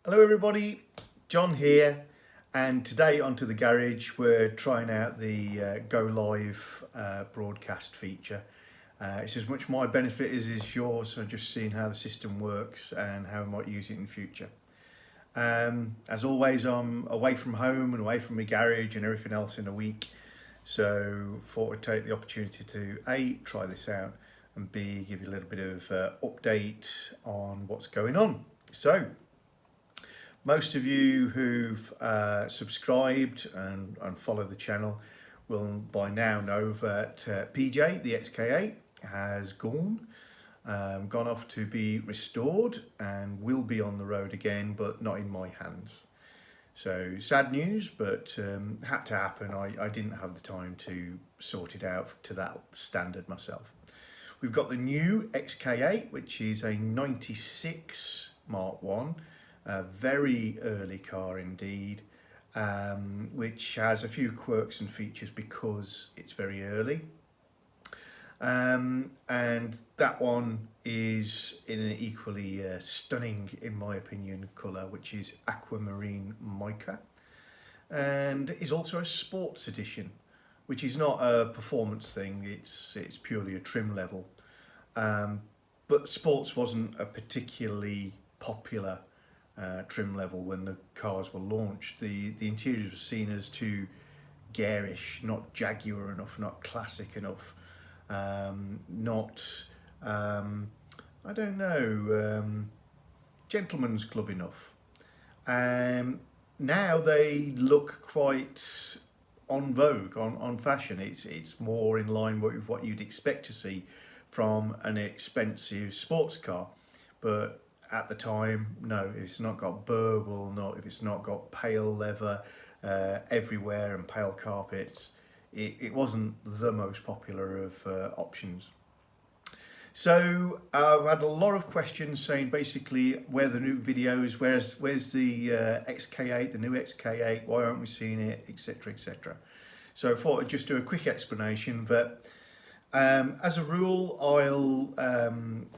Hello everybody, John here, and today onto the garage we're trying out the Go Live broadcast feature. It's as much my benefit as is yours, so just seeing how the system works and how I might use it in the future. As always, I'm away from home and away from my garage and everything else in a week, so thought I'd take the opportunity to A, try this out, and B, give you a little bit of update on what's going on. So, most of you who've subscribed and follow the channel will by now know that PJ, the XK8, has gone off to be restored and will be on the road again, but not in my hands. So sad news, but had to happen. I didn't have the time to sort it out to that standard myself. We've got the new XK8, which is a 96 Mark 1. A very early car indeed, which has a few quirks and features because it's very early. And that one is in an equally stunning, in my opinion, colour, which is aquamarine mica, and is also a sports edition, which is not a performance thing. It's purely a trim level. But sports wasn't a particularly popular trim level when the cars were launched. The interiors were seen as too garish, not Jaguar enough, not classic enough, not I don't know, gentleman's club enough. Now they look quite on vogue, on fashion. It's more in line with what you'd expect to see from an expensive sports car, but at the time, no, if it's not got burble, if it's not got pale leather everywhere and pale carpets, it wasn't the most popular of options. So I've had a lot of questions saying basically where the new videos, where's the XK8, the new XK8, why aren't we seeing it, etc, etc. So I thought I'd just do a quick explanation that as a rule, I'll,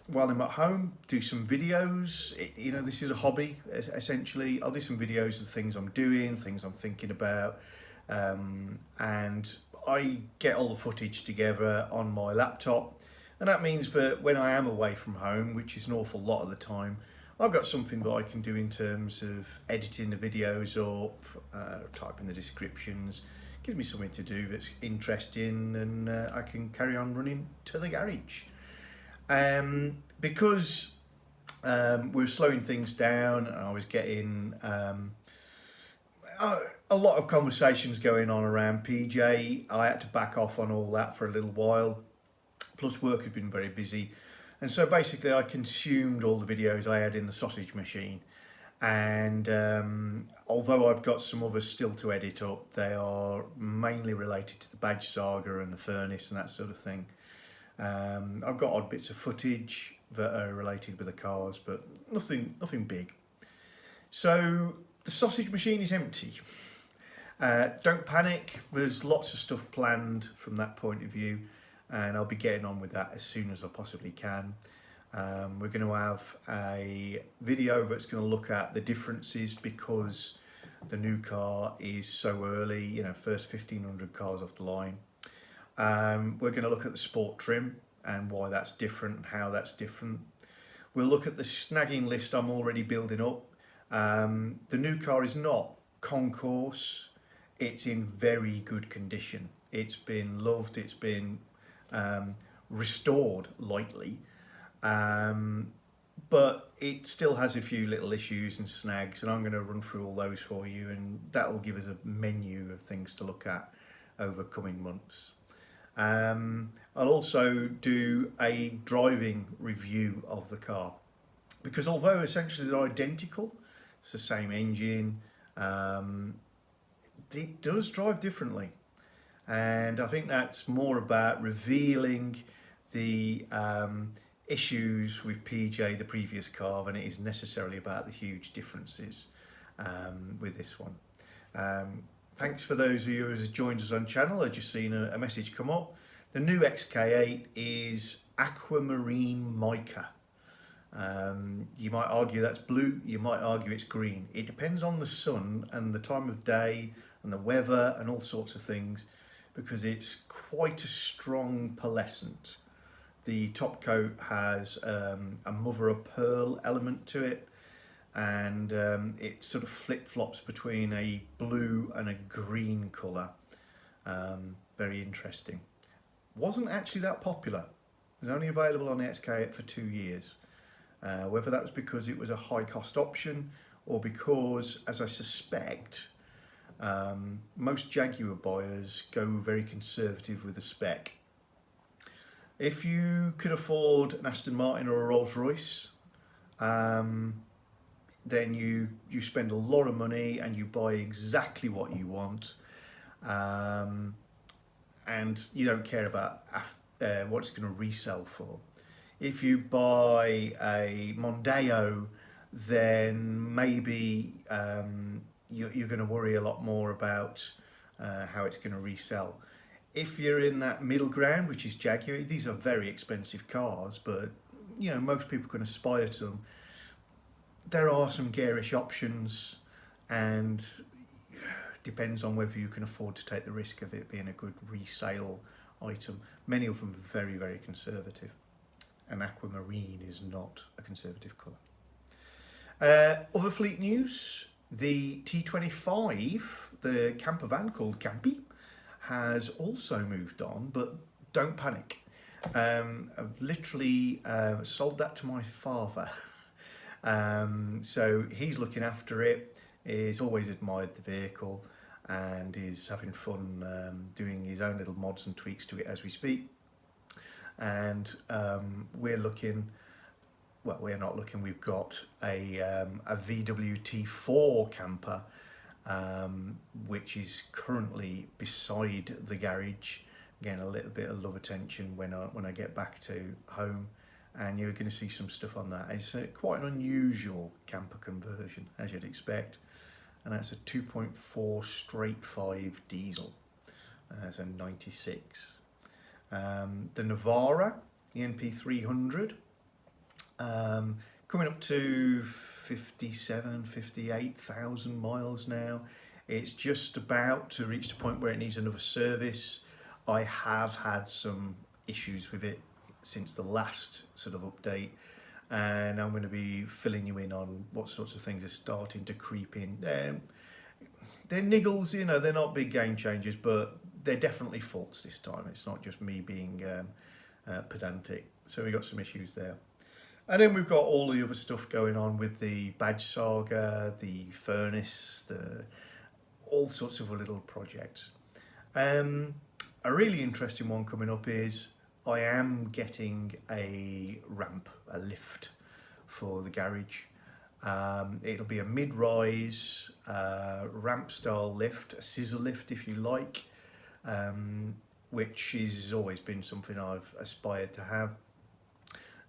while I'm at home, do some videos. This is a hobby, essentially. I'll do some videos of things I'm doing, things I'm thinking about, and I get all the footage together on my laptop. And that means that when I am away from home, which is an awful lot of the time, I've got something that I can do in terms of editing the videos up, typing the descriptions. Gives me something to do that's interesting, and I can carry on running to the garage. Because we're slowing things down, and I was getting a lot of conversations going on around PJ, I had to back off on all that for a little while. Plus work had been very busy, and so basically I consumed all the videos I had in the sausage machine. And although I've got some others still to edit up, they are mainly related to the badge saga and the furnace and that sort of thing. I've got odd bits of footage that are related with the cars, but nothing big. So the sausage machine is empty. Don't panic, there's lots of stuff planned from that point of view, and I'll be getting on with that as soon as I possibly can. We're going to have a video that's going to look at the differences because the new car is so early, first 1,500 cars off the line. We're going to look at the sport trim and why that's different and how that's different. We'll look at the snagging list I'm already building up. The new car is not concourse, it's in very good condition. It's been loved, it's been restored lightly. But it still has a few little issues and snags, and I'm going to run through all those for you, and that will give us a menu of things to look at over coming months. I'll also do a driving review of the car, because although essentially they're identical, it's the same engine, it does drive differently, and I think that's more about revealing the issues with PJ, the previous car, than it is necessarily about the huge differences with this one. Thanks for those of you who have joined us on channel. I've just seen a message come up. The new XK8 is aquamarine mica. You might argue that's blue, you might argue it's green. It depends on the sun and the time of day and the weather and all sorts of things, because it's quite a strong pearlescent. The top coat has a mother of pearl element to it, and it sort of flip-flops between a blue and a green colour. Very interesting. Wasn't actually that popular. It was only available on the XK8 for 2 years. Whether that was because it was a high cost option, or because, as I suspect, most Jaguar buyers go very conservative with the spec. If you could afford an Aston Martin or a Rolls Royce, then you spend a lot of money and you buy exactly what you want, and you don't care about what it's going to resell for. If you buy a Mondeo, then maybe you're going to worry a lot more about how it's going to resell. If you're in that middle ground, which is Jaguar, these are very expensive cars, but you know, most people can aspire to them. There are some garish options, and depends on whether you can afford to take the risk of it being a good resale item. Many of them are very, very conservative, and aquamarine is not a conservative colour. Other fleet news, the T25, the camper van called Campy, has also moved on, but don't panic. I've literally sold that to my father. So he's looking after it. He's always admired the vehicle and is having fun doing his own little mods and tweaks to it as we speak. And we're looking, well, we're not looking, we've got a VW T4 camper, which is currently beside the garage, getting a little bit of love attention when I get back to home, and you're going to see some stuff on that. It's quite an unusual camper conversion, as you'd expect, and that's a 2.4 straight 5 diesel, so 96. The Navara, the NP 300, coming up to 58,000 miles now. It's just about to reach the point where it needs another service. I have had some issues with it since the last sort of update, and I'm going to be filling you in on what sorts of things are starting to creep in. They're niggles, you know, they're not big game changers, but they're definitely faults this time. It's not just me being pedantic. So we've got some issues there. And then we've got all the other stuff going on with the badge saga, the furnace, all sorts of little projects. A really interesting one coming up is I am getting a ramp, a lift for the garage. It'll be a mid-rise ramp style lift, a scissor lift if you like, which has always been something I've aspired to have.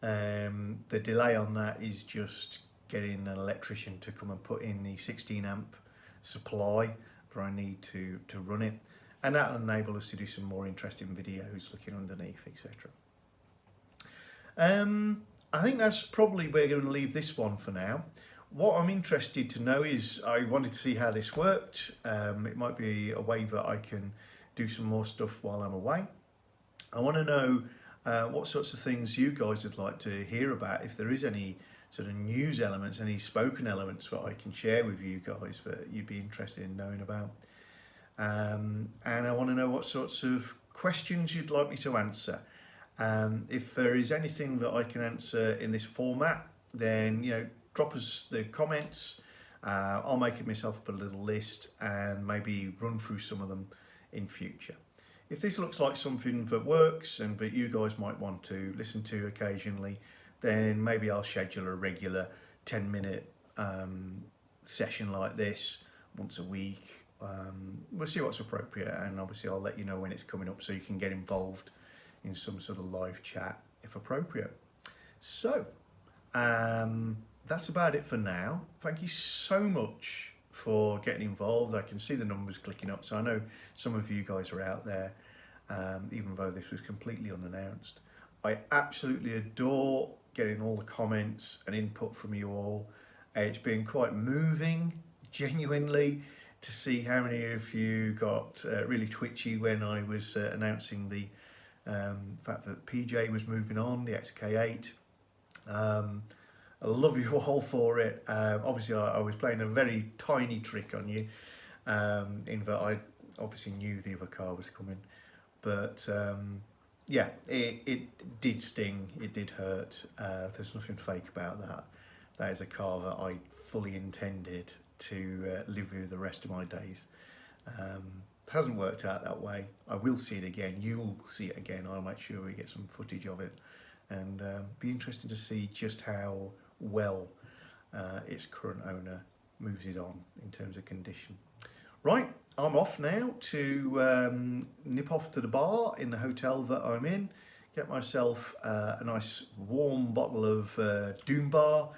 The delay on that is just getting an electrician to come and put in the 16 amp supply where I need to run it, and that will enable us to do some more interesting videos looking underneath, etc. I think that's probably where we're going to leave this one for now. What I'm interested to know is, I wanted to see how this worked. It might be a way that I can do some more stuff while I'm away. I want to know what sorts of things you guys would like to hear about, if there is any sort of news elements, any spoken elements that I can share with you guys that you'd be interested in knowing about. And I want to know what sorts of questions you'd like me to answer. If there is anything that I can answer in this format, then, you know, drop us the comments. I'll make it myself up a little list and maybe run through some of them in future. If this looks like something that works and that you guys might want to listen to occasionally, then maybe I'll schedule a regular 10-minute session like this once a week. We'll see what's appropriate, and obviously I'll let you know when it's coming up so you can get involved in some sort of live chat if appropriate. So that's about it for now. Thank you so much for getting involved. I can see the numbers clicking up, so I know some of you guys are out there, even though this was completely unannounced. I absolutely adore getting all the comments and input from you all. It's been quite moving, genuinely, to see how many of you got really twitchy when I was announcing the fact that PJ was moving on, the XK8. I love you all for it. Obviously, I was playing a very tiny trick on you, in that I obviously knew the other car was coming. But yeah, it did sting, it did hurt. There's nothing fake about that. That is a car that I fully intended to live with the rest of my days. It hasn't worked out that way. I will see it again. You'll see it again. I'll make sure we get some footage of it, and be interested to see just how well its current owner moves it on in terms of condition. Right, I'm off now to nip off to the bar in the hotel that I'm in, get myself a nice warm bottle of Doom Bar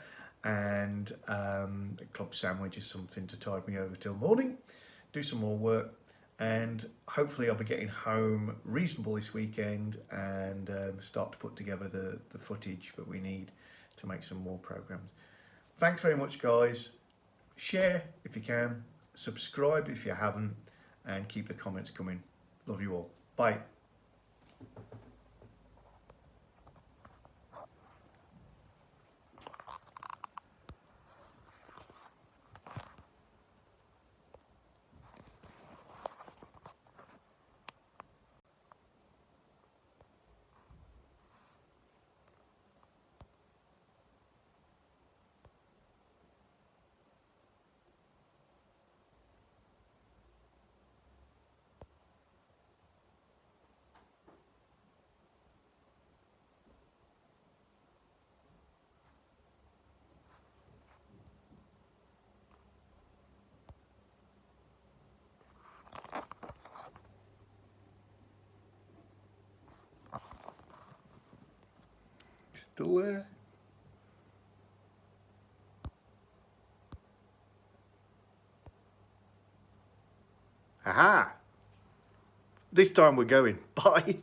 and a club sandwich or something to tide me over till morning, do some more work, and hopefully I'll be getting home reasonable this weekend and start to put together the footage that we need to make some more programs. Thanks very much, guys. Share if you can, subscribe if you haven't, and keep the comments coming. Love you all. Bye. Still there? Aha! This time we're going. Bye.